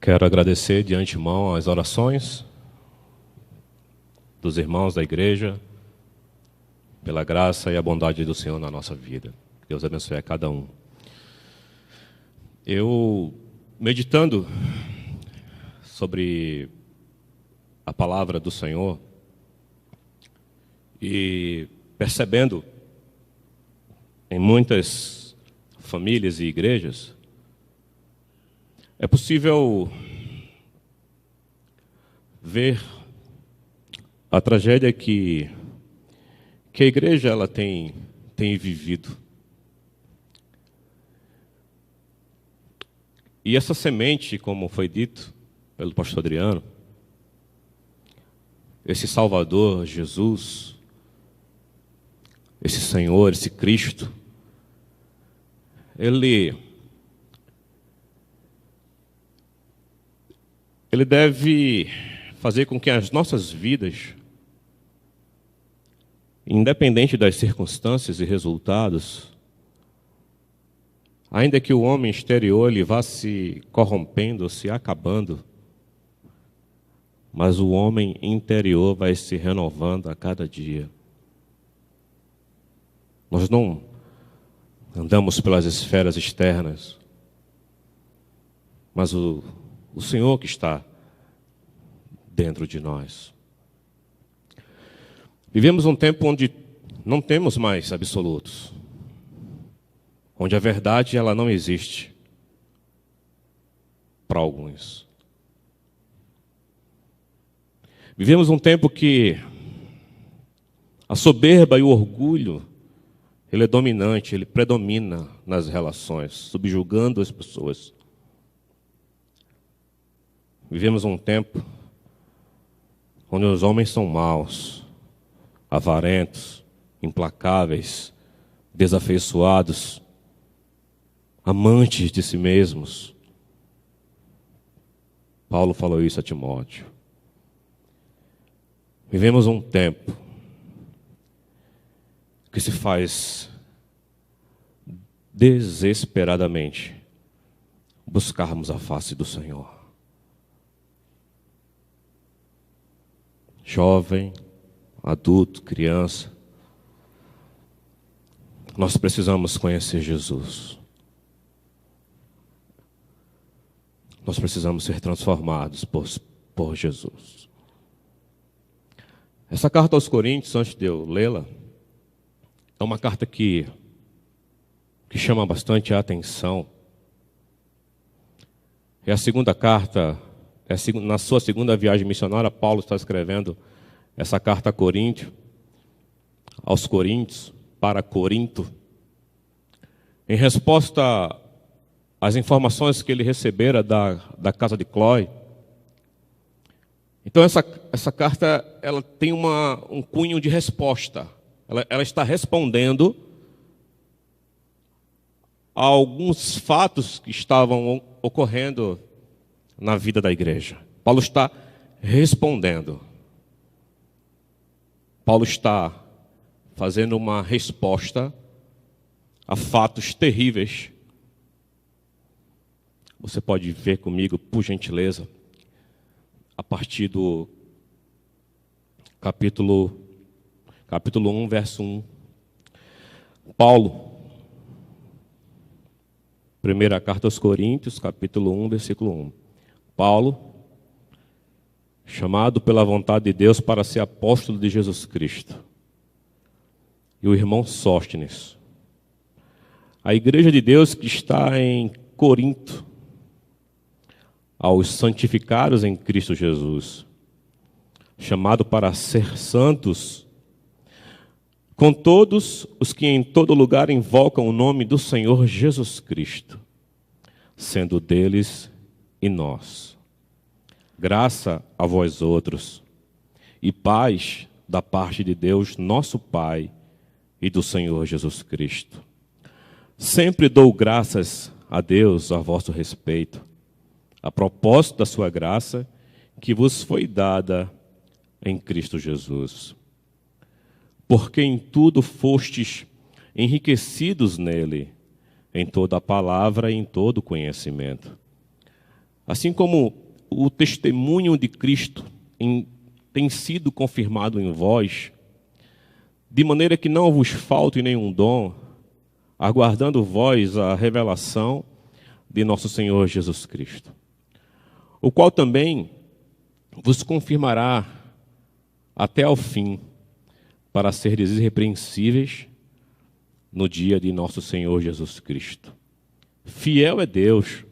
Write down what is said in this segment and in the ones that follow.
Quero agradecer de antemão as orações dos irmãos da igreja, pela graça e a bondade do Senhor na nossa vida. Que Deus abençoe a cada um. Eu, meditando sobre a palavra do Senhor e percebendo em muitas famílias e igrejas, é possível ver a tragédia que a igreja ela tem vivido. E essa semente, como foi dito pelo pastor Adriano, esse Salvador, Jesus, esse Senhor, esse Cristo, Ele deve fazer com que as nossas vidas, independente das circunstâncias e resultados, ainda que o homem exterior ele vá se corrompendo, se acabando, mas o homem interior vai se renovando a cada dia. Nós não andamos pelas esferas externas, mas o Senhor que está dentro de nós. Vivemos um tempo onde não temos mais absolutos, onde a verdade ela não existe para alguns. Vivemos um tempo que a soberba e o orgulho ele é dominante, ele predomina nas relações, subjugando as pessoas. Vivemos um tempo onde os homens são maus, avarentos, implacáveis, desafeiçoados, amantes de si mesmos. Paulo falou isso a Timóteo. Vivemos um tempo que se faz desesperadamente buscarmos a face do Senhor. Jovem, adulto, criança, nós precisamos conhecer Jesus. Nós precisamos ser transformados por Jesus. Essa carta aos Coríntios, antes de eu lê-la, é uma carta que chama bastante a atenção. É a segunda carta, na sua segunda viagem missionária, Paulo está escrevendo essa carta a Coríntio, aos Coríntios, para Corinto, em resposta às informações que ele recebera da casa de Cloé. Então essa carta ela tem um cunho de resposta. Ela está respondendo a alguns fatos que estavam ocorrendo na vida da igreja. Paulo está respondendo. Paulo está fazendo uma resposta a fatos terríveis. Você pode ver comigo, por gentileza, a partir do capítulo 1, verso 1. Paulo, primeira carta aos Coríntios, capítulo 1, versículo 1. Paulo, chamado pela vontade de Deus para ser apóstolo de Jesus Cristo, e o irmão Sóstenes, a igreja de Deus que está em Corinto, aos santificados em Cristo Jesus, chamado para ser santos, com todos os que em todo lugar invocam o nome do Senhor Jesus Cristo, sendo deles e nós. Graça a vós outros, e paz da parte de Deus, nosso Pai, e do Senhor Jesus Cristo. Sempre dou graças a Deus a vosso respeito, a propósito da sua graça, que vos foi dada em Cristo Jesus. Porque em tudo fostes enriquecidos nele, em toda a palavra e em todo conhecimento, Assim como o testemunho de Cristo tem sido confirmado em vós, de maneira que não vos falte nenhum dom, aguardando vós a revelação de nosso Senhor Jesus Cristo, o qual também vos confirmará até ao fim, para seres irrepreensíveis no dia de nosso Senhor Jesus Cristo. Fiel é Deus,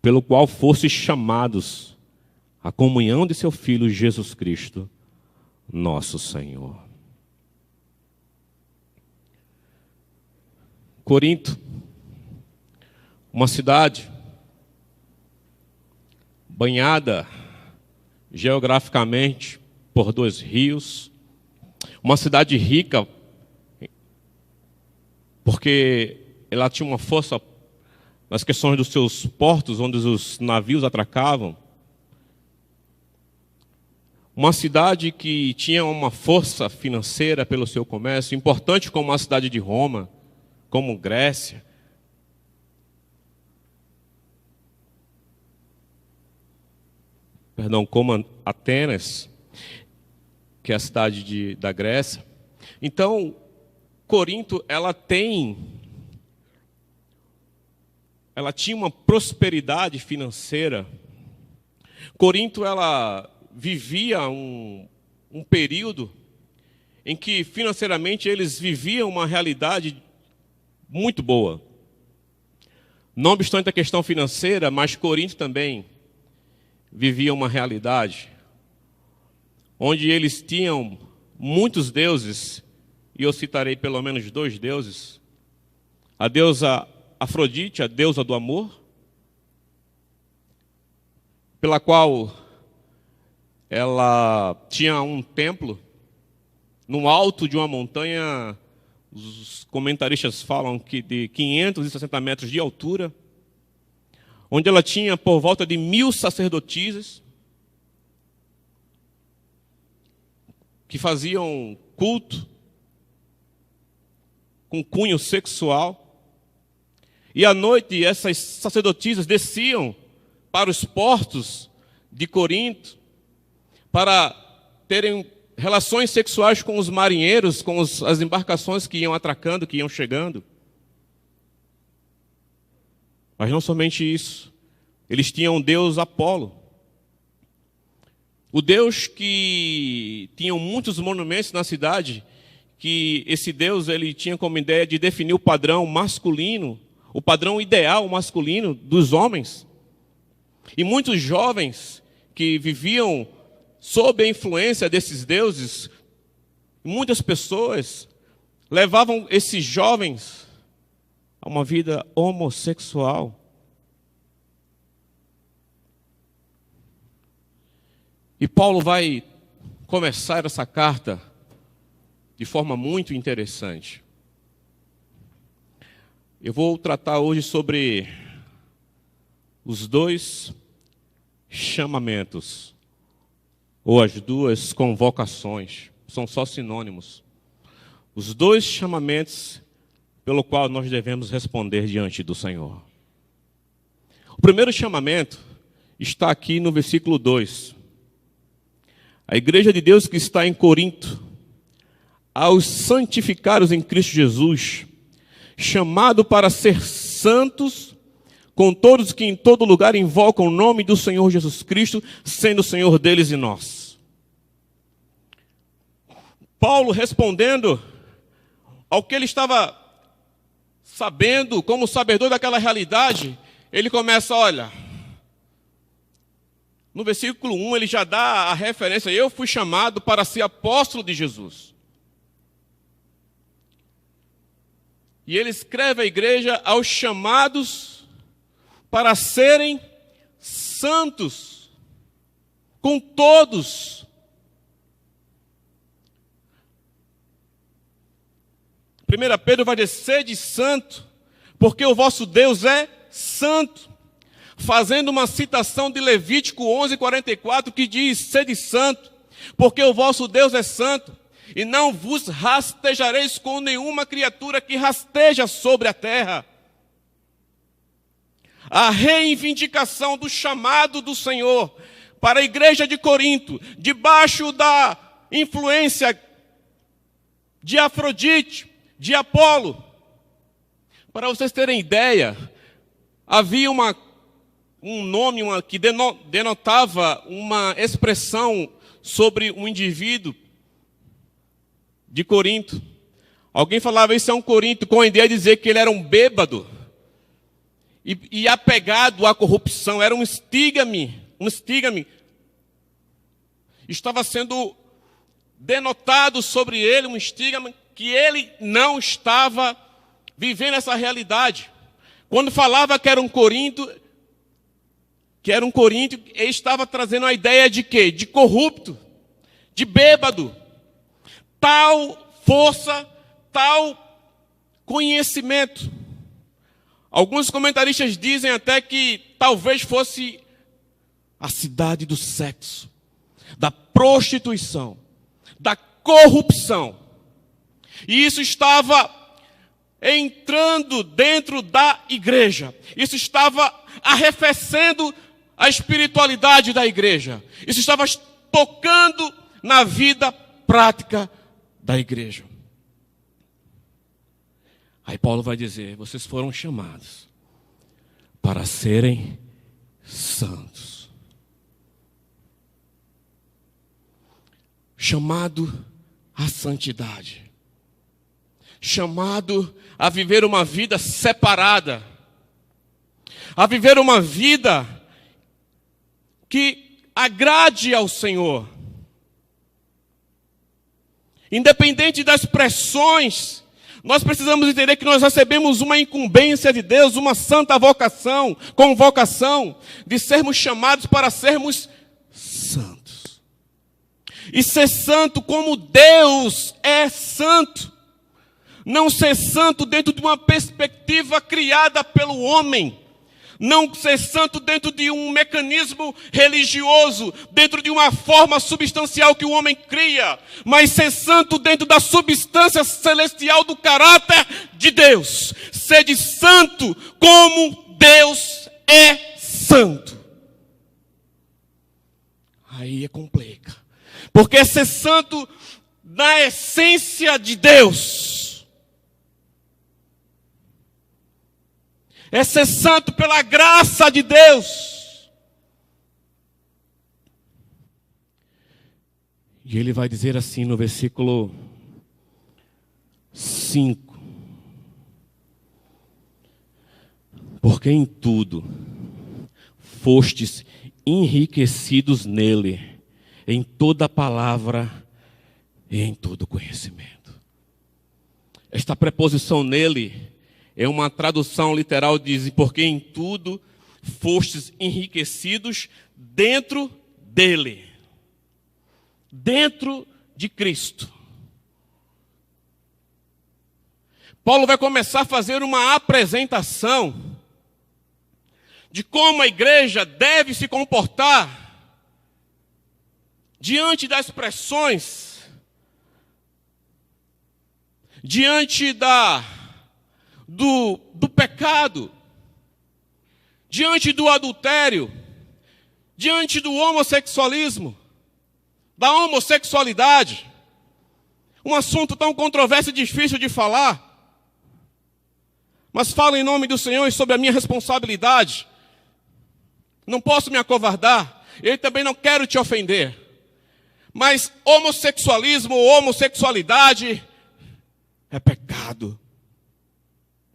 pelo qual fostes chamados à comunhão de seu Filho Jesus Cristo, nosso Senhor. Corinto, uma cidade banhada geograficamente por 2 rios, uma cidade rica, porque ela tinha uma força nas questões dos seus portos, onde os navios atracavam. Uma cidade que tinha uma força financeira pelo seu comércio, importante como a cidade de Roma, como Grécia. Como Atenas, que é a cidade da Grécia. Então, Corinto, ela tinha uma prosperidade financeira. Corinto, ela vivia um período em que financeiramente eles viviam uma realidade muito boa. Não obstante a questão financeira, mas Corinto também vivia uma realidade onde eles tinham muitos deuses, e eu citarei pelo menos 2 deuses. A deusa Afrodite, a deusa do amor, pela qual ela tinha um templo no alto de uma montanha. Os comentaristas falam que de 560 metros de altura, onde ela tinha por volta de 1000 sacerdotisas que faziam culto com cunho sexual. E à noite essas sacerdotisas desciam para os portos de Corinto para terem relações sexuais com os marinheiros, com as embarcações que iam atracando, que iam chegando. Mas não somente isso. Eles tinham o deus Apolo. O deus que tinham muitos monumentos na cidade, que esse deus ele tinha como ideia de definir o padrão masculino, o padrão ideal masculino dos homens. E muitos jovens que viviam sob a influência desses deuses, muitas pessoas levavam esses jovens a uma vida homossexual. E Paulo vai começar essa carta de forma muito interessante. Eu vou tratar hoje sobre os 2 chamamentos, ou as 2 convocações, são só sinônimos. Os 2 chamamentos pelo qual nós devemos responder diante do Senhor. O primeiro chamamento está aqui no versículo 2. A igreja de Deus que está em Corinto, aos santificados em Cristo Jesus, chamado para ser santos, com todos que em todo lugar invocam o nome do Senhor Jesus Cristo, sendo o Senhor deles e nós. Paulo respondendo ao que ele estava sabendo, como sabedor daquela realidade, ele começa, olha, no versículo 1 ele já dá a referência, eu fui chamado para ser apóstolo de Jesus. E ele escreve à igreja aos chamados para serem santos, com todos. 1 Pedro vai dizer, sede santo, porque o vosso Deus é santo. Fazendo uma citação de Levítico 11:44, que diz, sede santo, porque o vosso Deus é santo, e não vos rastejareis com nenhuma criatura que rasteja sobre a terra. a reivindicação do chamado do Senhor para a igreja de Corinto, debaixo da influência de Afrodite, de Apolo. Para vocês terem ideia, havia um nome que denotava uma expressão sobre um indivíduo de Corinto. Alguém falava, isso é um Corinto, com a ideia de dizer que ele era um bêbado e apegado à corrupção, era um estigame. Estava sendo denotado sobre ele um estigma que ele não estava vivendo essa realidade. Quando falava que era um Corinto, ele estava trazendo a ideia de quê? De corrupto, de bêbado. Tal força, tal conhecimento. Alguns comentaristas dizem até que talvez fosse a cidade do sexo, da prostituição, da corrupção. E isso estava entrando dentro da igreja. Isso estava arrefecendo a espiritualidade da igreja. Isso estava tocando na vida prática da igreja. Aí Paulo vai dizer, vocês foram chamados para serem santos. Chamado à santidade. Chamado a viver uma vida separada. A viver uma vida que agrade ao Senhor. Independente das pressões, nós precisamos entender que nós recebemos uma incumbência de Deus, uma santa vocação, convocação, de sermos chamados para sermos santos. E ser santo como Deus é santo. Não ser santo dentro de uma perspectiva criada pelo homem. Não ser santo dentro de um mecanismo religioso, dentro de uma forma substancial que o homem cria, mas ser santo dentro da substância celestial do caráter de Deus. Sede santo como Deus é santo. Aí é complica. Porque ser santo na essência de Deus é ser santo pela graça de Deus. E ele vai dizer assim no versículo 5. Porque em tudo fostes enriquecidos nele, em toda palavra e em todo conhecimento. Esta preposição nele é uma tradução literal, diz, porque em tudo fostes enriquecidos dentro dele. Dentro de Cristo. Paulo vai começar a fazer uma apresentação de como a igreja deve se comportar diante das pressões, diante do pecado, diante do adultério, diante do homossexualismo, da homossexualidade. Um assunto tão controverso e difícil de falar. Mas falo em nome do Senhor e sobre a minha responsabilidade. Não posso me acovardar. Eu também não quero te ofender. Mas homossexualismo ou homossexualidade é pecado.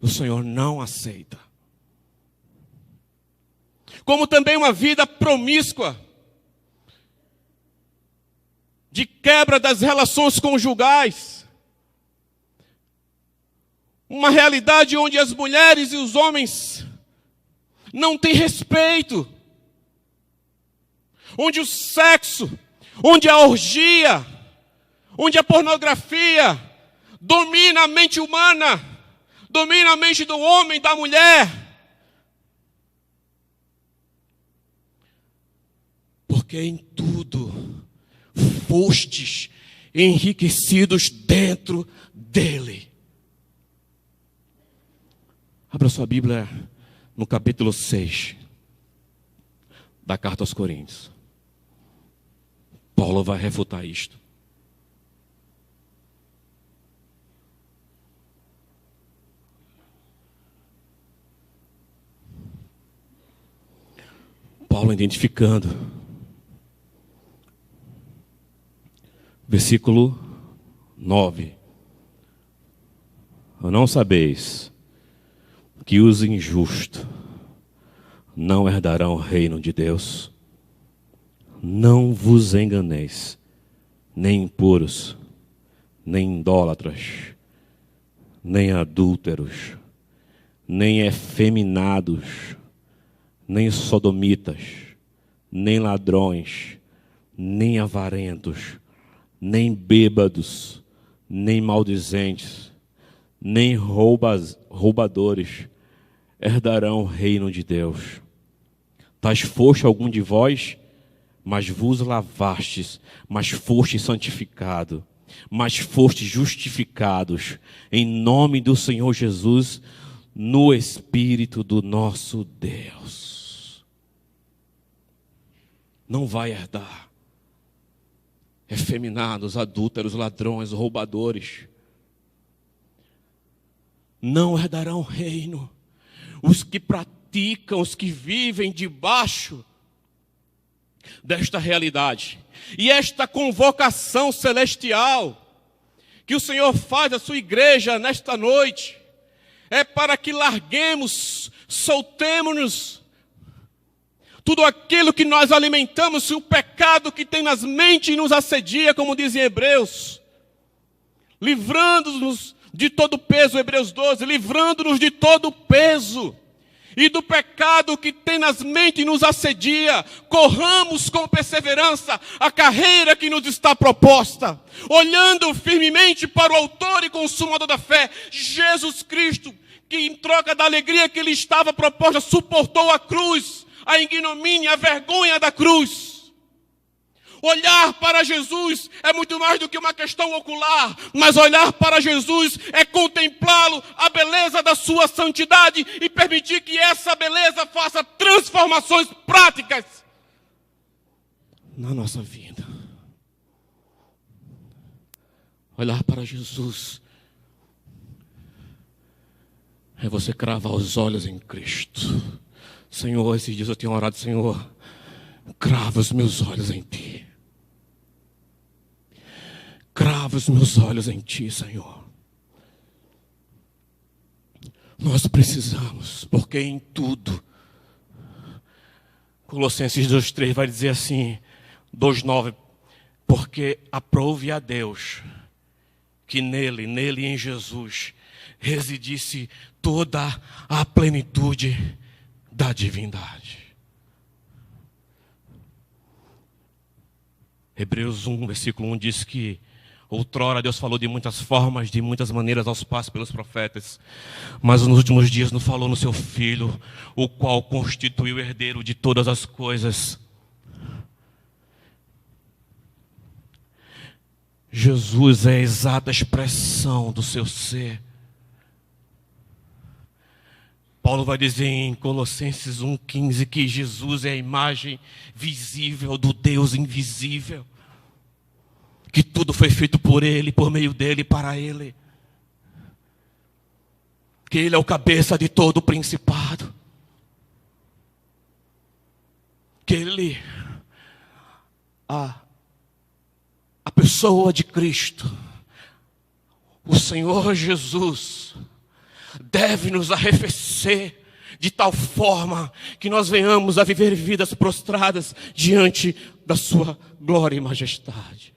O Senhor não aceita. Como também uma vida promíscua, de quebra das relações conjugais. Uma realidade onde as mulheres e os homens não têm respeito. Onde o sexo, onde a orgia, onde a pornografia domina a mente humana, domina a mente do homem, da mulher. Porque em tudo fostes enriquecidos dentro dele. Abra sua Bíblia no capítulo 6 da carta aos Coríntios. Paulo vai refutar isto. Paulo identificando. Versículo 9. Ou não sabeis que os injustos não herdarão o reino de Deus? Não vos enganeis, nem impuros, nem idólatras, nem adúlteros, nem efeminados, nem sodomitas, nem ladrões, nem avarentos, nem bêbados, nem maldizentes, nem roubadores herdarão o reino de Deus. Tais foste algum de vós, mas vos lavastes, mas foste santificado, mas foste justificados em nome do Senhor Jesus, no Espírito do nosso Deus. Não vai herdar efeminados, adúlteros, ladrões, roubadores. Não herdarão o reino. Os que praticam, os que vivem debaixo desta realidade. E esta convocação celestial que o Senhor faz à sua igreja nesta noite é para que larguemos, soltemos-nos tudo aquilo que nós alimentamos, o pecado que tem nas mentes e nos assedia, como dizem Hebreus, livrando-nos de todo peso, Hebreus 12, livrando-nos de todo peso e do pecado que tem nas mentes e nos assedia. Corramos com perseverança a carreira que nos está proposta, olhando firmemente para o autor e consumador da fé, Jesus Cristo, que em troca da alegria que lhe estava proposta, suportou a cruz, a ignomínia, a vergonha da cruz. Olhar para Jesus é muito mais do que uma questão ocular, mas olhar para Jesus é contemplá-lo, a beleza da sua santidade e permitir que essa beleza faça transformações práticas na nossa vida. Olhar para Jesus é você cravar os olhos em Cristo. Senhor, esses dias eu tenho orado, Senhor, crava os meus olhos em Ti. Crava os meus olhos em Ti, Senhor. Nós precisamos, porque em tudo, Colossenses 2:3 vai dizer assim, 2:9, porque aprove a Deus que nele em Jesus, residisse toda a plenitude da divindade. Hebreus 1, versículo 1 diz que outrora Deus falou de muitas formas, de muitas maneiras aos pais pelos profetas, mas nos últimos dias nos falou no seu Filho, o qual constituiu o herdeiro de todas as coisas. Jesus é a exata expressão do seu ser. Paulo vai dizer em Colossenses 1,15 que Jesus é a imagem visível do Deus invisível. Que tudo foi feito por Ele, por meio dEle e para Ele. Que Ele é o cabeça de todo o principado. Que Ele, a pessoa de Cristo, o Senhor Jesus, deve nos arrefecer de tal forma que nós venhamos a viver vidas prostradas diante da sua glória e majestade.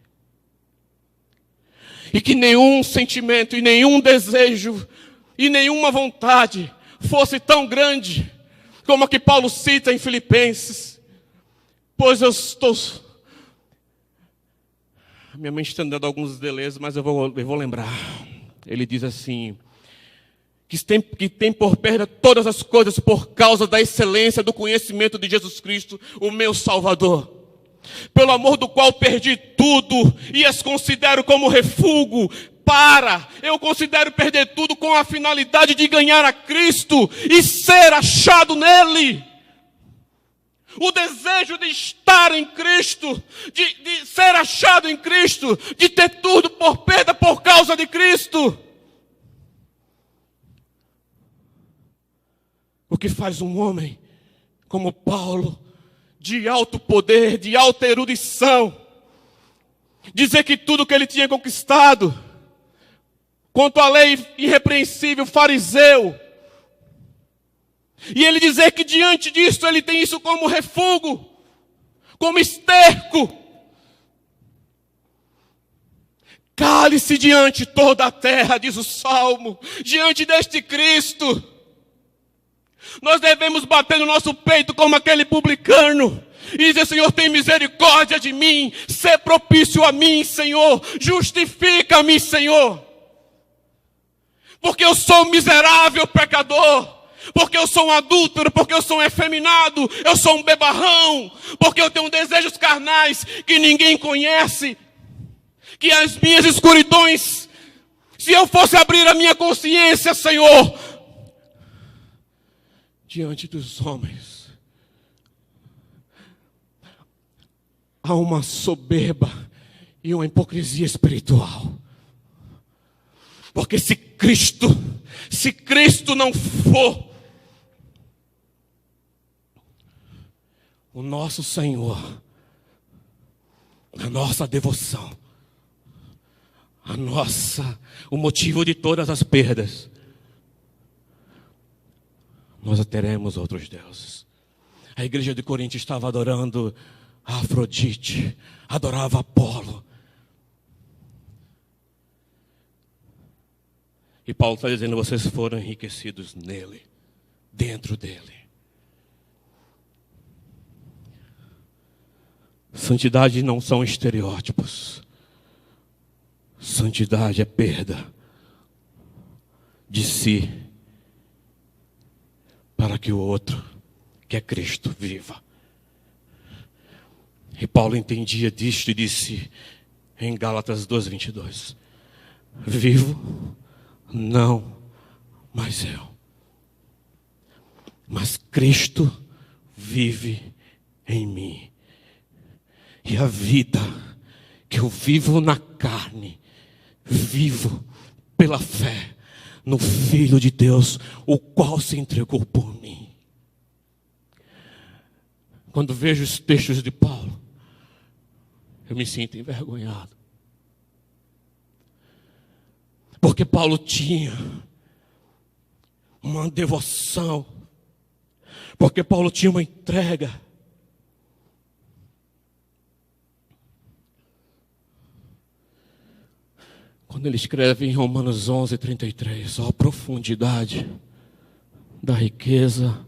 E que nenhum sentimento e nenhum desejo e nenhuma vontade fosse tão grande como a que Paulo cita em Filipenses. Pois eu estou... Minha mente está dando alguns delays, mas eu vou lembrar. Ele diz assim... que tem por perda todas as coisas por causa da excelência do conhecimento de Jesus Cristo, o meu Salvador. Pelo amor do qual perdi tudo e as considero como refúgio eu considero perder tudo com a finalidade de ganhar a Cristo e ser achado nele. O desejo de estar em Cristo, de ser achado em Cristo, de ter tudo por perda por causa de Cristo. O que faz um homem como Paulo, de alto poder, de alta erudição, dizer que tudo que ele tinha conquistado, quanto à lei irrepreensível, fariseu, e ele dizer que diante disso ele tem isso como refúgio, como esterco. Cale-se diante toda a terra, diz o Salmo, diante deste Cristo. Nós devemos bater no nosso peito como aquele publicano e dizer: Senhor, tem misericórdia de mim, sê propício a mim, Senhor, justifica-me, Senhor. Porque eu sou um miserável pecador, porque eu sou um adúltero, porque eu sou um efeminado, eu sou um bebarrão, porque eu tenho desejos carnais que ninguém conhece, que as minhas escuridões, se eu fosse abrir a minha consciência, Senhor, diante dos homens, há uma soberba e uma hipocrisia espiritual. Porque se Cristo não for o nosso Senhor, a nossa devoção, o motivo de todas as perdas, nós teremos outros deuses. A igreja de Corinto estava adorando a Afrodite, adorava Apolo. E Paulo está dizendo: vocês foram enriquecidos nele, dentro dele. Santidade não são estereótipos. Santidade é perda de si, para que o outro, que é Cristo, viva. E Paulo entendia disto e disse em Gálatas 2:22: vivo não mais eu, mas Cristo vive em mim. E a vida que eu vivo na carne, vivo pela fé no Filho de Deus, o qual se entregou por mim. Quando vejo os textos de Paulo, eu me sinto envergonhado. Porque Paulo tinha uma devoção, porque Paulo tinha uma entrega. Quando ele escreve em Romanos 11:33, ó, a profundidade da riqueza,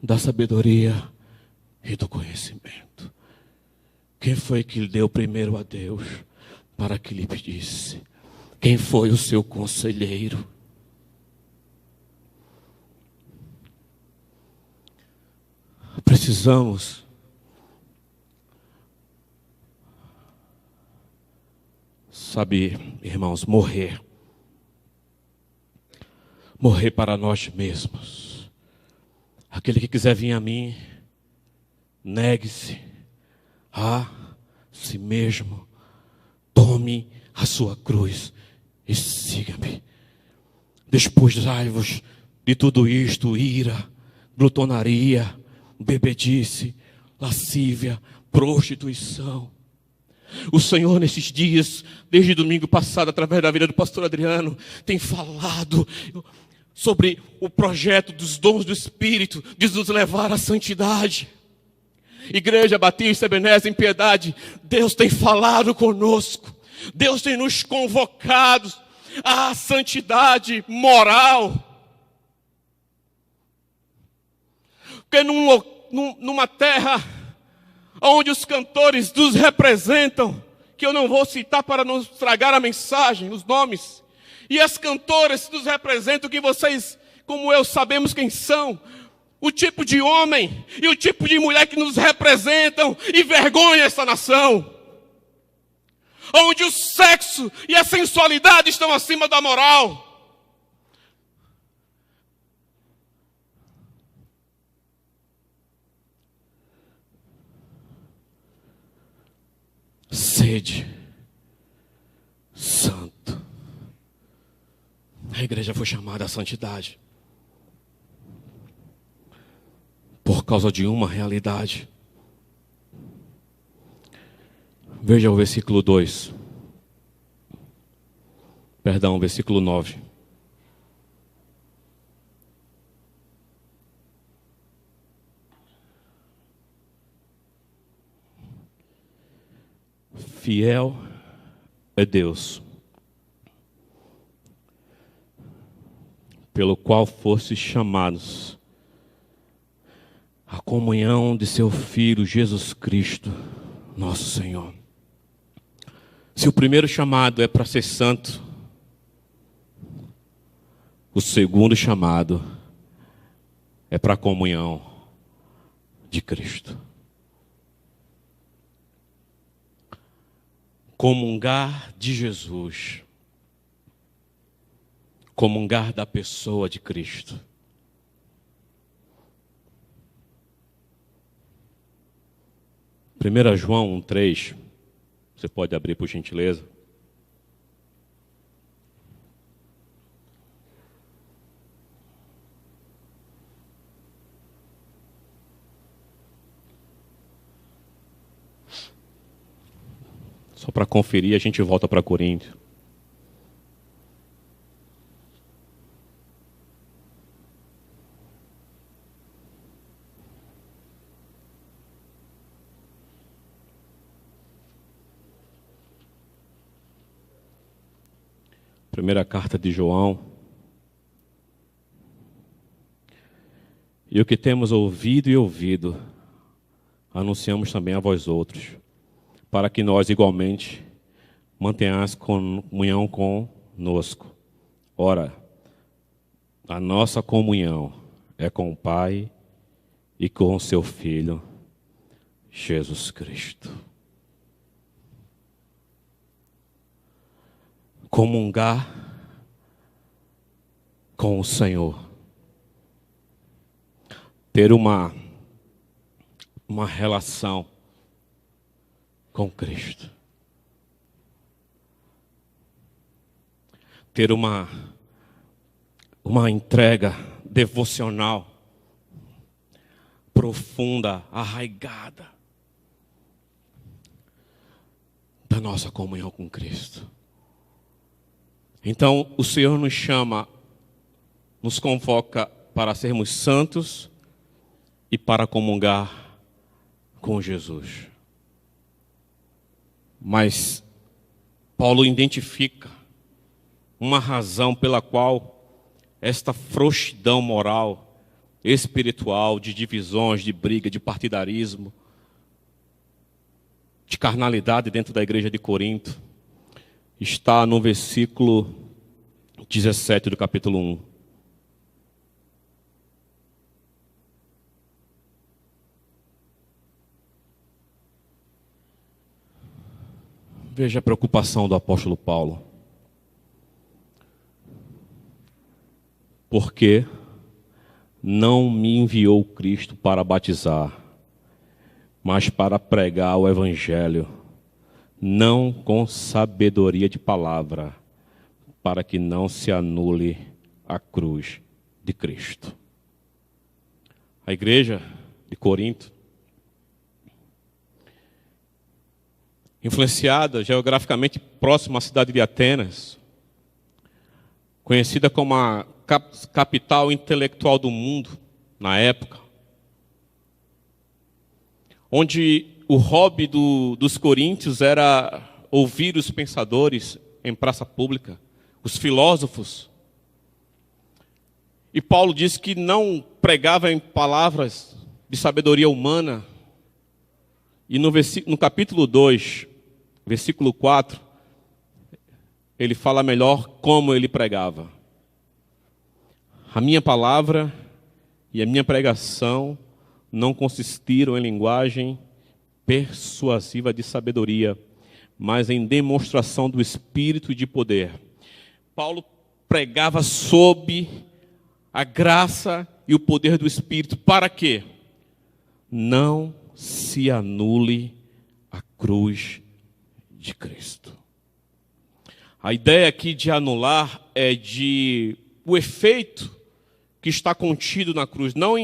da sabedoria e do conhecimento. Quem foi que lhe deu primeiro a Deus para que lhe pedisse? Quem foi o seu conselheiro? Precisamos saber, irmãos, morrer para nós mesmos. Aquele que quiser vir a mim, negue-se a si mesmo, tome a sua cruz e siga-me. Despojai-vos de tudo isto: ira, glutonaria, bebedice, lascívia, prostituição. O Senhor nesses dias, desde domingo passado, através da vida do pastor Adriano, tem falado sobre o projeto dos dons do Espírito, de nos levar à santidade. Igreja Batista Ebenezer em Piedade, Deus tem falado conosco, Deus tem nos convocado à santidade moral. Porque numa terra onde os cantores nos representam, que eu não vou citar para não estragar a mensagem, os nomes, e as cantoras nos representam, que vocês, como eu, sabemos quem são, o tipo de homem e o tipo de mulher que nos representam e vergonha essa nação. onde o sexo e a sensualidade estão acima da moral. Sede santo. A igreja foi chamada à santidade por causa de uma realidade. Veja o versículo 2. Perdão, versículo 9. Fiel é Deus, pelo qual fostes chamados à comunhão de seu Filho Jesus Cristo, nosso Senhor. Se o primeiro chamado é para ser santo, o segundo chamado é para a comunhão de Cristo. Comungar de Jesus. Comungar da pessoa de Cristo. Primeira João 1:3. Você pode abrir por gentileza. Só para conferir, a gente volta para Coríntios. Primeira carta de João. E o que temos ouvido e ouvido, anunciamos também a vós outros, para que nós igualmente mantenhamos comunhão conosco. Ora, a nossa comunhão é com o Pai e com o seu Filho, Jesus Cristo. Comungar com o Senhor. Ter uma relação com Cristo. Ter uma entrega devocional profunda, arraigada da nossa comunhão com Cristo. Então, o Senhor nos chama, nos convoca para sermos santos e para comungar com Jesus. Mas Paulo identifica uma razão pela qual esta frouxidão moral, espiritual, de divisões, de briga, de partidarismo, de carnalidade dentro da igreja de Corinto, está no versículo 17 do capítulo 1. Veja a preocupação do apóstolo Paulo. Porque não me enviou Cristo para batizar, mas para pregar o evangelho, não com sabedoria de palavra, para que não se anule a cruz de Cristo. A igreja de Corinto, influenciada geograficamente próxima à cidade de Atenas, conhecida como a capital intelectual do mundo na época, onde o hobby dos coríntios era ouvir os pensadores em praça pública, os filósofos. E Paulo disse que não pregava em palavras de sabedoria humana. E no capítulo 2, versículo 4, ele fala melhor como ele pregava. A minha palavra e a minha pregação não consistiram em linguagem persuasiva de sabedoria, mas em demonstração do Espírito e de poder. Paulo pregava sob a graça e o poder do Espírito. Para quê? Não se anule a cruz de Cristo. A ideia aqui de anular é de o efeito que está contido na cruz, não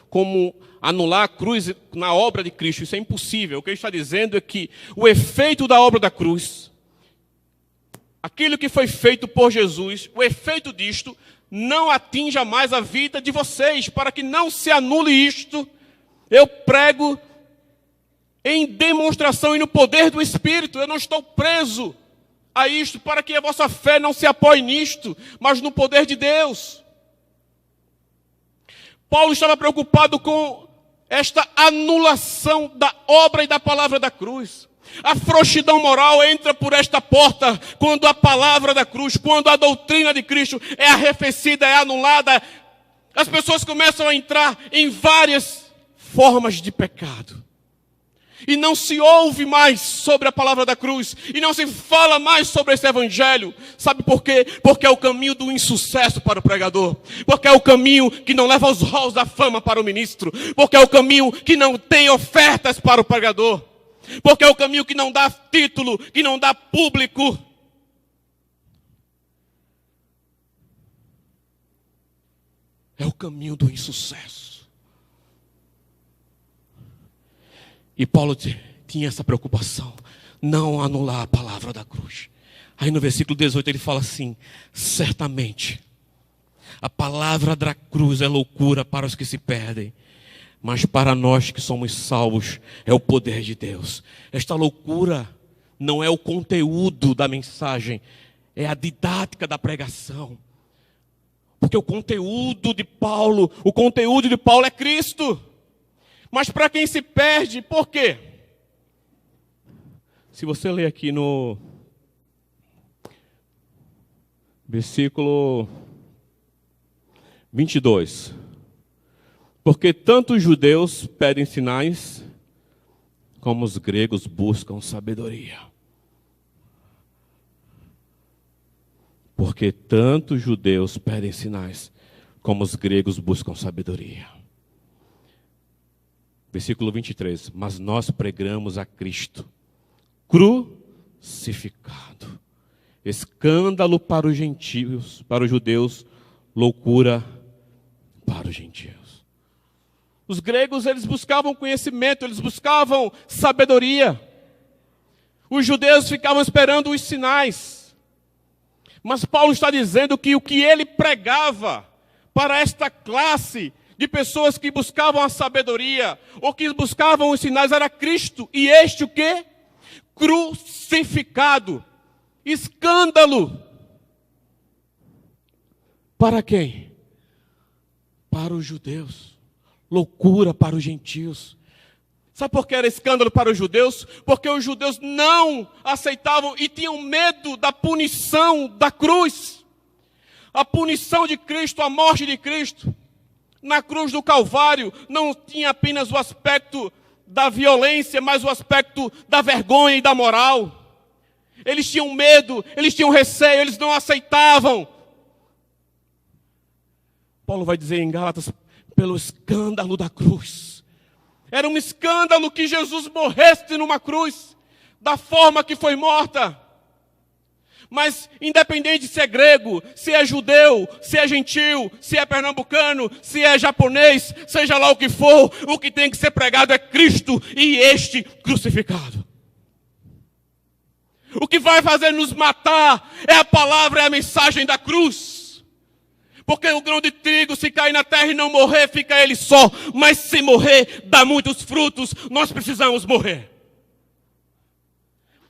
como anular a cruz na obra de Cristo. Isso é impossível. O que ele está dizendo é que o efeito da obra da cruz, aquilo que foi feito por Jesus, o efeito disto não atinja mais a vida de vocês. Para que não se anule isto, eu prego em demonstração e no poder do Espírito. Eu não estou preso a isto para que a vossa fé não se apoie nisto, mas no poder de Deus. Paulo estava preocupado com esta anulação da obra e da palavra da cruz. A frouxidão moral entra por esta porta quando a palavra da cruz, quando a doutrina de Cristo é arrefecida, é anulada. As pessoas começam a entrar em várias formas de pecado. E não se ouve mais sobre a palavra da cruz. E não se fala mais sobre esse evangelho. Sabe por quê? Porque é o caminho do insucesso para o pregador. Porque é o caminho que não leva os halls da fama para o ministro. Porque é o caminho que não tem ofertas para o pregador. Porque é o caminho que não dá título, que não dá público. É o caminho do insucesso. E Paulo tinha essa preocupação, não anular a palavra da cruz. Aí no versículo 18 ele fala assim: certamente, a palavra da cruz é loucura para os que se perdem, mas para nós que somos salvos é o poder de Deus. Esta loucura não é o conteúdo da mensagem, é a didática da pregação. Porque o conteúdo de Paulo é Cristo. Mas para quem se perde, por quê? Se você ler aqui no versículo 22. Porque tanto os judeus pedem sinais, como os gregos buscam sabedoria. Porque tanto os judeus pedem sinais, como os gregos buscam sabedoria. Versículo 23. Mas nós pregamos a Cristo crucificado. Escândalo para os gentios, para os judeus, loucura para os gentios. Os gregos, eles buscavam conhecimento, eles buscavam sabedoria. Os judeus ficavam esperando os sinais. Mas Paulo está dizendo que o que ele pregava para esta classe de pessoas que buscavam a sabedoria, ou que buscavam os sinais, era Cristo. E este o quê? Crucificado. Escândalo. Para quem? Para os judeus. Loucura para os gentios. Sabe por que era escândalo para os judeus? Porque os judeus não aceitavam e tinham medo da punição da cruz. A punição de Cristo, a morte de Cristo. Na cruz do Calvário não tinha apenas o aspecto da violência, mas o aspecto da vergonha e da moral. Eles tinham medo, eles tinham receio, eles não aceitavam. Paulo vai dizer em Gálatas, pelo escândalo da cruz. Era um escândalo que Jesus morresse numa cruz, da forma que foi morta. Mas independente se é grego, se é judeu, se é gentil, se é pernambucano, se é japonês, seja lá o que for, o que tem que ser pregado é Cristo e este crucificado. O que vai fazer nos matar é a palavra, é a mensagem da cruz. Porque o grão de trigo, se cair na terra e não morrer, fica ele só. Mas se morrer, dá muitos frutos. Nós precisamos morrer.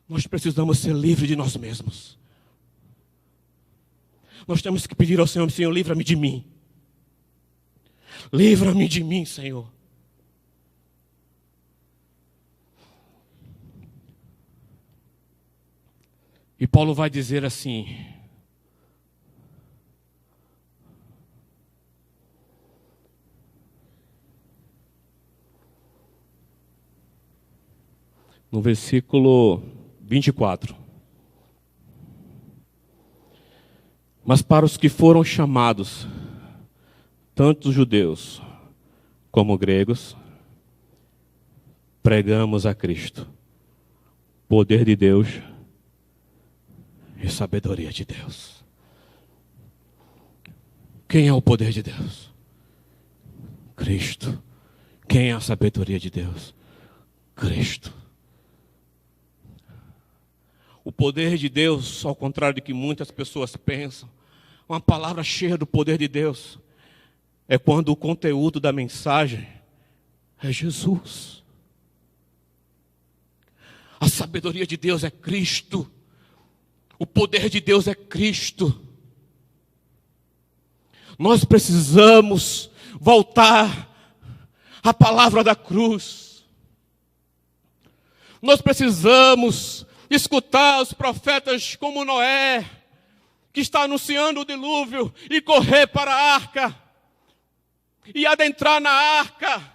Nós precisamos ser livres de nós mesmos. Nós temos que pedir ao Senhor, Senhor, livra-me de mim. Livra-me de mim, Senhor. E Paulo vai dizer assim: no versículo 24. Mas para os que foram chamados, tanto os judeus como gregos, pregamos a Cristo, poder de Deus e sabedoria de Deus. Quem é o poder de Deus? Cristo. Quem é a sabedoria de Deus? Cristo. O poder de Deus, ao contrário do que muitas pessoas pensam, uma palavra cheia do poder de Deus, é quando o conteúdo da mensagem é Jesus. A sabedoria de Deus é Cristo. O poder de Deus é Cristo. Nós precisamos voltar à palavra da cruz. Nós precisamos escutar os profetas como Noé, que está anunciando o dilúvio, e correr para a arca, e adentrar na arca,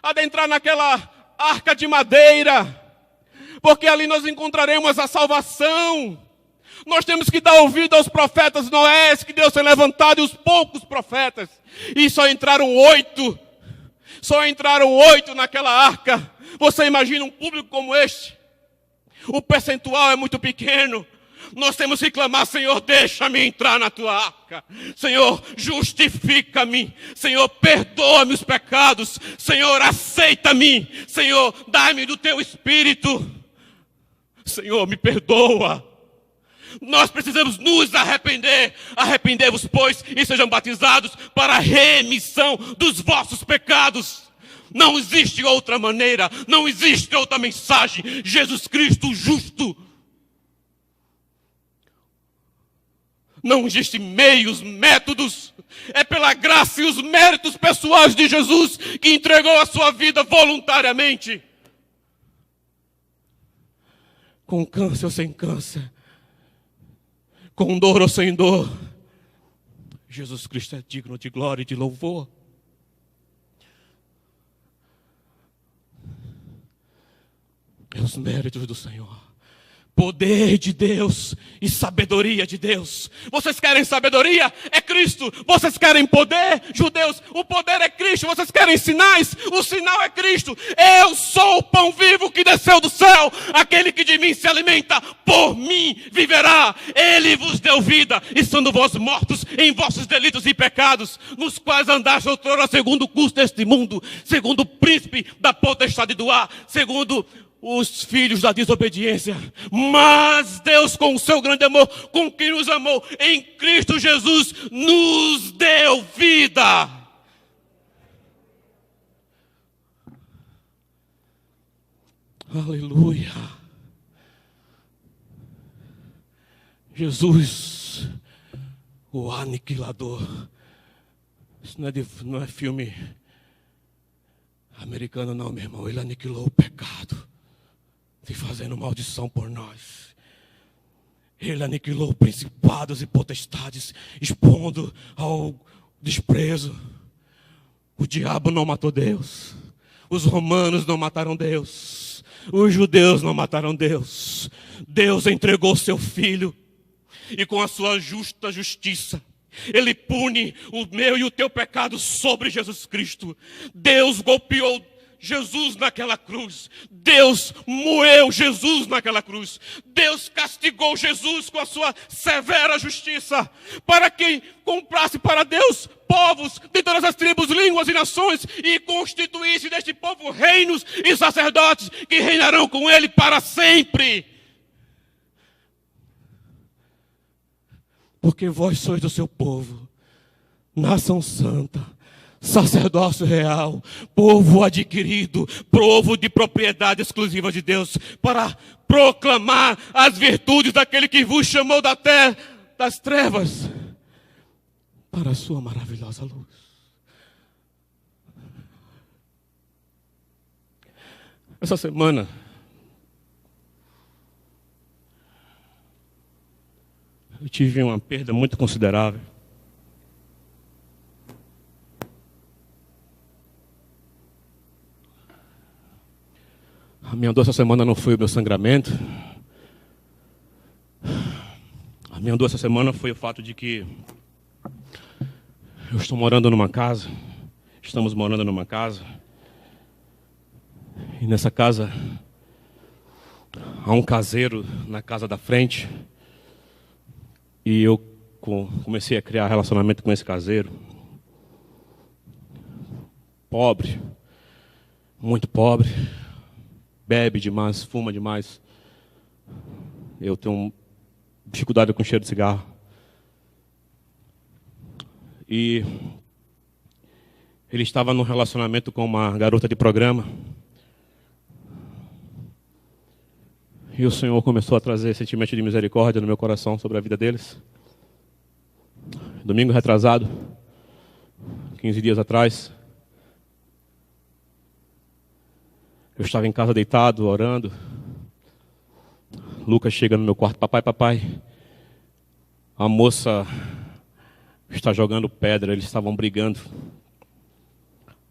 adentrar naquela arca de madeira, porque ali nós encontraremos a salvação. Nós temos que dar ouvido aos profetas Noés que Deus tem levantado, e os poucos profetas, e só entraram 8 naquela arca. Você imagina um público como este? O percentual é muito pequeno. Nós temos que clamar: Senhor, deixa-me entrar na tua arca. Senhor, justifica-me. Senhor, perdoa-me os pecados. Senhor, aceita-me. Senhor, dá-me do teu espírito. Senhor, me perdoa. Nós precisamos nos arrepender. Arrependei-vos, pois, e sejam batizados para a remissão dos vossos pecados. Não existe outra maneira, não existe outra mensagem. Jesus Cristo justo. Não existem meios, métodos. É pela graça e os méritos pessoais de Jesus que entregou a sua vida voluntariamente. Com câncer ou sem câncer, com dor ou sem dor, Jesus Cristo é digno de glória e de louvor. É os méritos do Senhor. Poder de Deus e sabedoria de Deus. Vocês querem sabedoria? É Cristo. Vocês querem poder? Judeus, o poder é Cristo. Vocês querem sinais? O sinal é Cristo. Eu sou o pão vivo que desceu do céu. Aquele que de mim se alimenta, por mim viverá. Ele vos deu vida, estando vós mortos em vossos delitos e pecados, nos quais andaste outrora segundo o curso deste mundo, segundo o príncipe da potestade do ar, segundo os filhos da desobediência. Mas Deus, com o seu grande amor, com que nos amou em Cristo Jesus, nos deu vida. Aleluia. Jesus, o aniquilador. Isso não é filme americano não, meu irmão. Ele aniquilou o pecado, e fazendo maldição por nós. Ele aniquilou principados e potestades, expondo ao desprezo. O diabo não matou Deus. Os romanos não mataram Deus. Os judeus não mataram Deus. Deus entregou seu Filho, e com a sua justa justiça, Ele pune o meu e o teu pecado sobre Jesus Cristo. Deus golpeou Jesus naquela cruz. Deus moeu Jesus naquela cruz. Deus castigou Jesus com a sua severa justiça, para que comprasse para Deus povos de todas as tribos, línguas e nações, e constituísse deste povo reinos e sacerdotes que reinarão com ele para sempre. Porque vós sois do seu povo, nação santa, sacerdócio real, povo adquirido, povo de propriedade exclusiva de Deus, para proclamar as virtudes daquele que vos chamou da terra, das trevas, para a sua maravilhosa luz. Essa semana, eu tive uma perda muito considerável. A minha dor essa semana não foi o meu sangramento, Me andou essa semana foi o fato de que eu estou morando numa casa, estamos morando numa casa, e nessa casa há um caseiro na casa da frente, e eu comecei a criar relacionamento com esse caseiro. Pobre, muito pobre, bebe demais, fuma demais. Eu tenho dificuldade com cheiro de cigarro. E ele estava num relacionamento com uma garota de programa. E o Senhor começou a trazer sentimento de misericórdia no meu coração sobre a vida deles. Domingo retrasado, 15 dias atrás, eu estava em casa deitado, orando. Lucas chega no meu quarto: papai, a moça está jogando pedra, eles estavam brigando.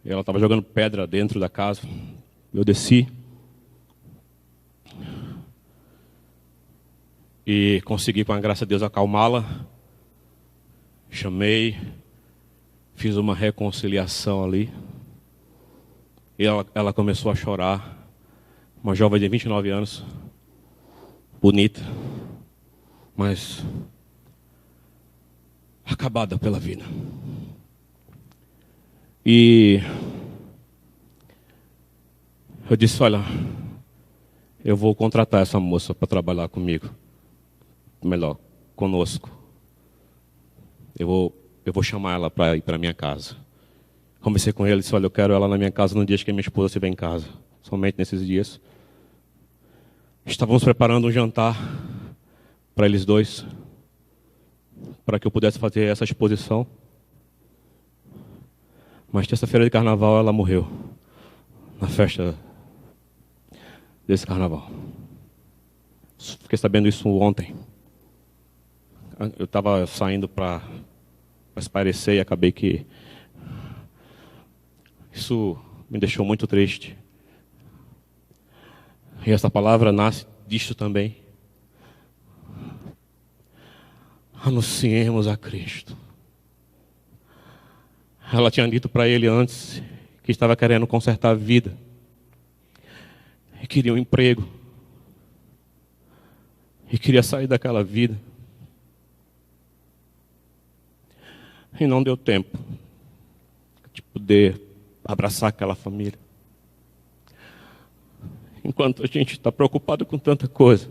E ela estava jogando pedra dentro da casa. Eu desci e consegui, com a graça de Deus, acalmá-la. Chamei, fiz uma reconciliação ali. E ela começou a chorar. Uma jovem de 29 anos, bonita, mas acabada pela vida. E eu disse: olha, eu vou contratar essa moça para trabalhar comigo, melhor, conosco. Eu vou chamar ela para ir para minha casa. Conversei com ele e disse: olha, eu quero ela na minha casa no dia que minha esposa estiver em casa, somente nesses dias. Estávamos preparando um jantar para eles dois, para que eu pudesse fazer essa exposição. Mas terça-feira de carnaval ela morreu, na festa desse carnaval. Fiquei sabendo isso ontem. Eu estava saindo para espairecer e acabei que isso me deixou muito triste. E essa palavra nasce disto também. Anunciemos a Cristo. Ela tinha dito para ele antes que estava querendo consertar a vida. E queria um emprego. E queria sair daquela vida. E não deu tempo de poder abraçar aquela família. Enquanto a gente está preocupado com tanta coisa,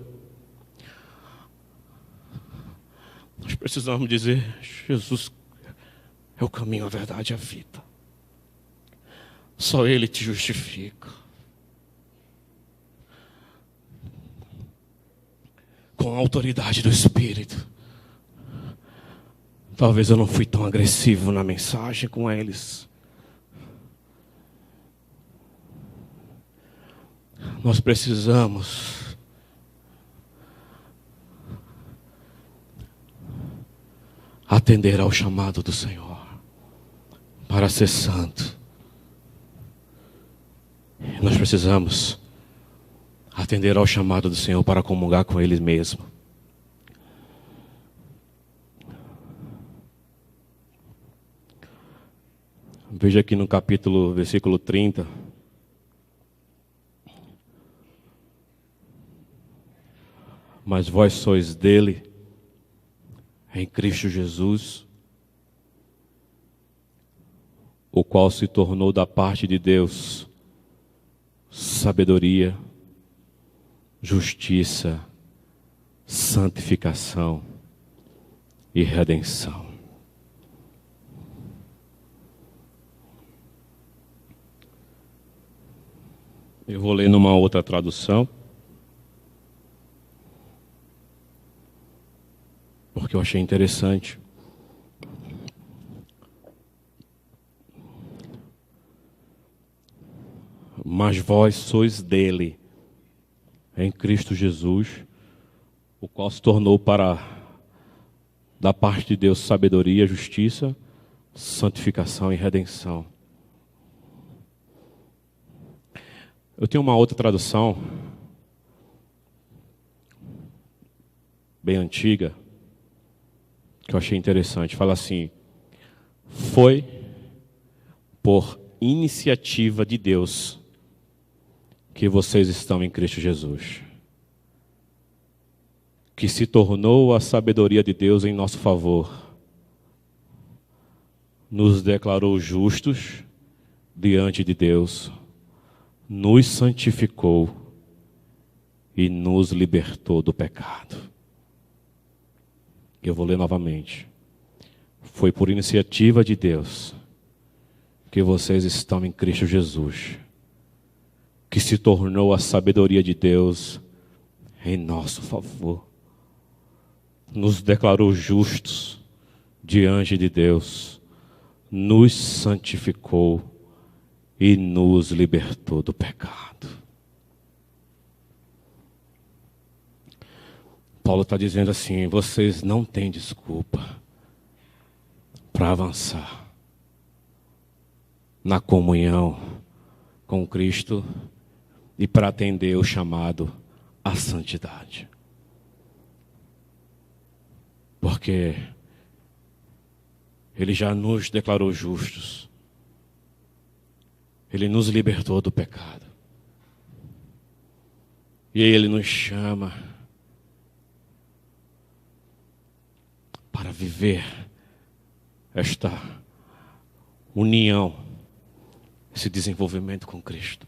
nós precisamos dizer: Jesus é o caminho, a verdade e a vida. Só Ele te justifica. Com a autoridade do Espírito. Talvez eu não fui tão agressivo na mensagem com eles. Nós precisamos atender ao chamado do Senhor para ser santo. Nós precisamos atender ao chamado do Senhor para comungar com Ele mesmo. Veja aqui no capítulo, versículo 30. Mas vós sois dele, em Cristo Jesus, o qual se tornou da parte de Deus sabedoria, justiça, santificação e redenção. Eu vou ler numa outra tradução, porque eu achei interessante. Mas vós sois dele, em Cristo Jesus, o qual se tornou da parte de Deus sabedoria, justiça, santificação e redenção. Eu tenho uma outra tradução, bem antiga, que eu achei interessante. Fala assim: foi por iniciativa de Deus que vocês estão em Cristo Jesus, que se tornou a sabedoria de Deus em nosso favor, nos declarou justos diante de Deus, nos santificou e nos libertou do pecado. Eu vou ler novamente. Foi por iniciativa de Deus que vocês estão em Cristo Jesus, que se tornou a sabedoria de Deus em nosso favor, nos declarou justos diante de Deus, nos santificou e nos libertou do pecado. Paulo está dizendo assim: vocês não têm desculpa para avançar na comunhão com Cristo e para atender o chamado à santidade. Porque Ele já nos declarou justos. Ele nos libertou do pecado. E aí Ele nos chama para viver esta união, esse desenvolvimento com Cristo.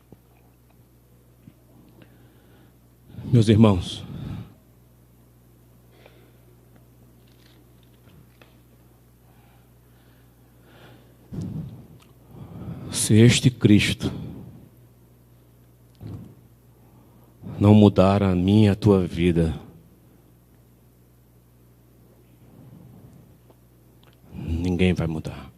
Meus irmãos, se este Cristo não mudar a minha e a tua vida, ninguém vai mudar.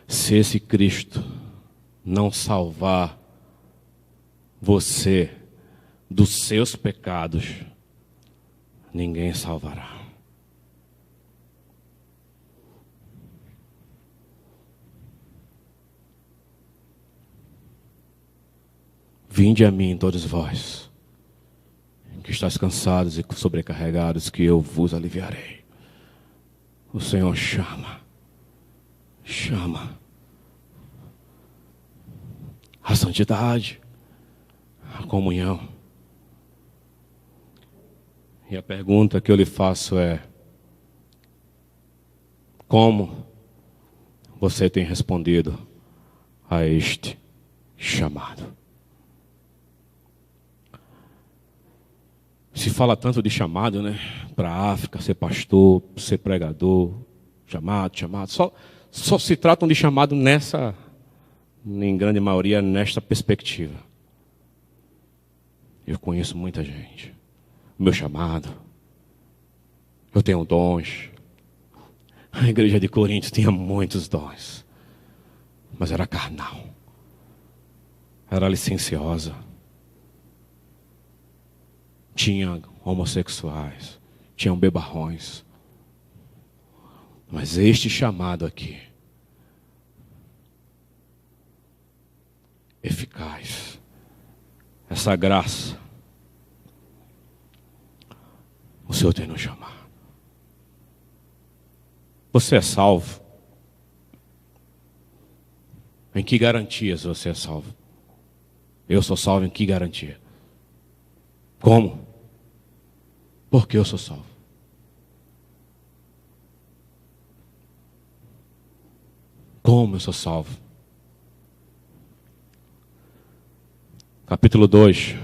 Se esse Cristo não salvar você dos seus pecados, ninguém salvará. Vinde a mim, todos vós, que estáis cansados e sobrecarregados, que eu vos aliviarei. O Senhor chama a santidade, a comunhão. E a pergunta que eu lhe faço é: como você tem respondido a este chamado? Se fala tanto de chamado, né? Para a África, ser pastor, ser pregador, chamado. Só se tratam de chamado nessa, em grande maioria, nesta perspectiva. Eu conheço muita gente. O meu chamado. Eu tenho dons. A igreja de Corinto tinha muitos dons. Mas era carnal. Era licenciosa. Tinha homossexuais. Tinham bebarrões. Mas este chamado aqui, eficaz, essa graça, o Senhor tem nos chamado. Você é salvo? Em que garantias você é salvo? Eu sou salvo em que garantia? Como? Porque eu sou salvo. Como eu sou salvo? Capítulo 2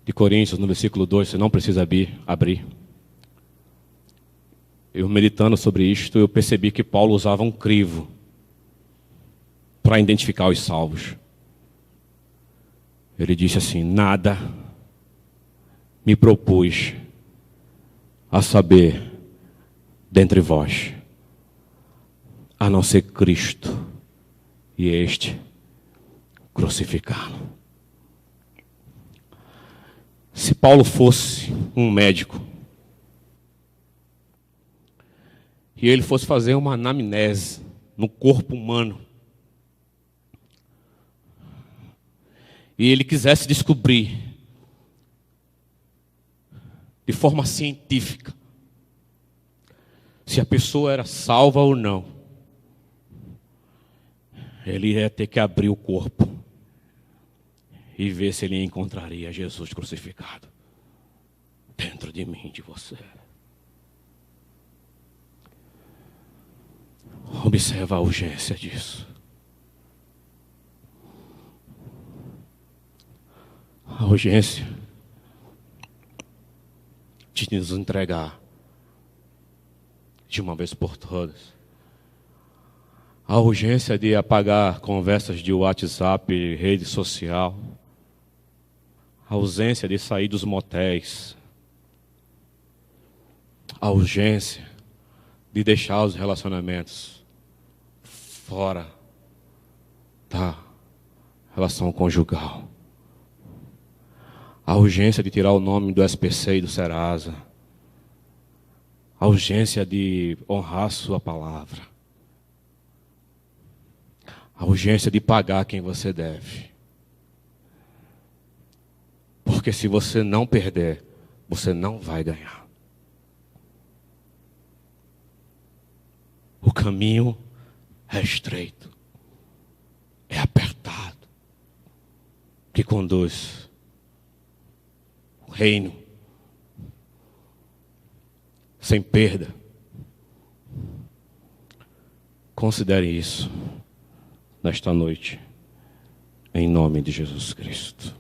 de Coríntios, no versículo 2, você não precisa abrir. Eu meditando sobre isto, eu percebi que Paulo usava um crivo para identificar os salvos. Ele disse assim: nada me propus a saber dentre vós, a não ser Cristo e este crucificado. Se Paulo fosse um médico e ele fosse fazer uma anamnese no corpo humano e ele quisesse descobrir de forma científica se a pessoa era salva ou não, ele ia ter que abrir o corpo e ver se ele encontraria Jesus crucificado dentro de mim, de você. Observa a urgência disso. A urgência de nos entregar de uma vez por todas. A urgência de apagar conversas de WhatsApp, rede social. A ausência de sair dos motéis. A urgência de deixar os relacionamentos fora da relação conjugal. A urgência de tirar o nome do SPC e do Serasa. A urgência de honrar a sua palavra. A urgência de pagar quem você deve. Porque se você não perder, você não vai ganhar. O caminho é estreito, é apertado, que conduz o reino sem perda. Considere isso nesta noite, em nome de Jesus Cristo.